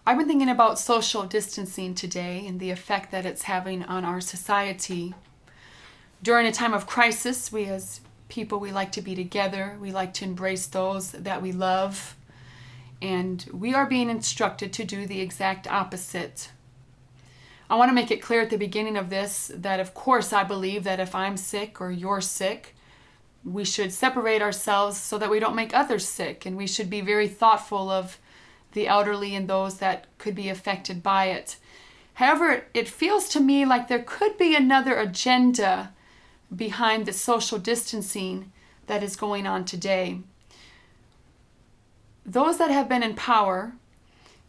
I've been thinking about social distancing today and the effect that it's having on our society. During a time of crisis, we as people, we like to be together. We like to embrace those that we love. And we are being instructed to do the exact opposite. I want to make it clear at the beginning of this that, of course, I believe that if I'm sick or you're sick, we should separate ourselves so that we don't make others sick. And we should be very thoughtful of the elderly and those that could be affected by it. However, it feels to me like there could be another agenda behind the social distancing that is going on today. Those that have been in power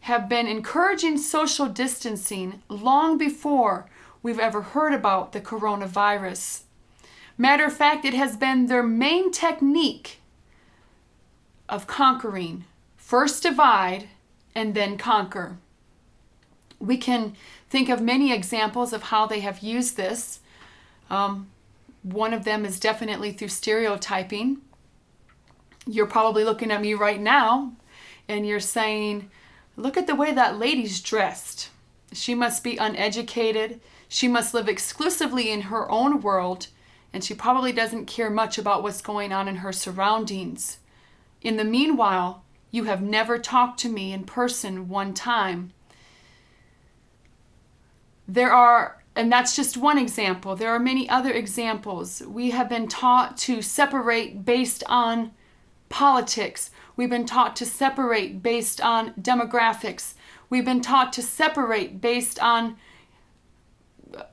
have been encouraging social distancing long before we've ever heard about the coronavirus. Matter of fact, it has been their main technique of conquering. First divide and then conquer. We can think of many examples of how they have used this. One of them is definitely through stereotyping. You're probably looking at me right now and you're saying, look at the way that lady's dressed. She must be uneducated. She must live exclusively in her own world, and she probably doesn't care much about what's going on in her surroundings. In the meanwhile, you have never talked to me in person one time. And that's just one example. There are many other examples. We have been taught to separate based on politics. We've been taught to separate based on demographics. We've been taught to separate based on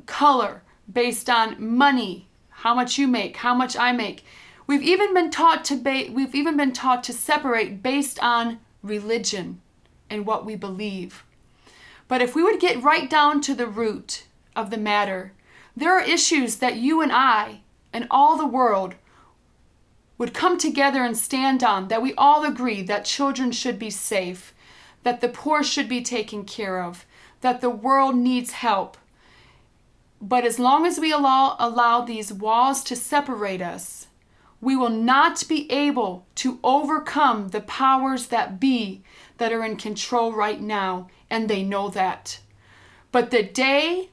color, based on money, how much you make, how much I make. We've even been taught to separate based on religion and what we believe. But if we would get right down to the root of the matter, there are issues that you and I and all the world would come together and stand on, that we all agree that children should be safe, that the poor should be taken care of, that the world needs help. But as long as we allow these walls to separate us, we will not be able to overcome the powers that be that are in control right now, and they know that. But the day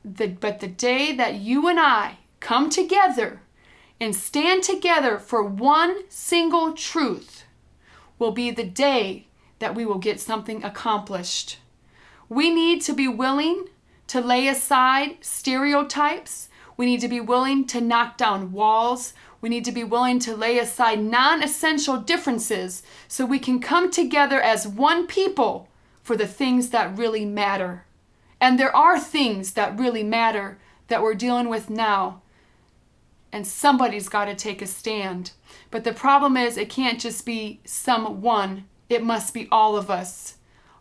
that you and I come together and stand together for one single truth will be the day that we will get something accomplished. We need to be willing to lay aside stereotypes. We need to be willing to knock down walls. We need to be willing to lay aside non-essential differences so we can come together as one people for the things that really matter. And there are things that really matter that we're dealing with now. And somebody's got to take a stand. But the problem is it can't just be someone. It must be all of us.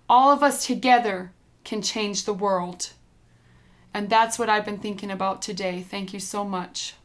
All of us together can change the world. And that's what I've been thinking about today. Thank you so much.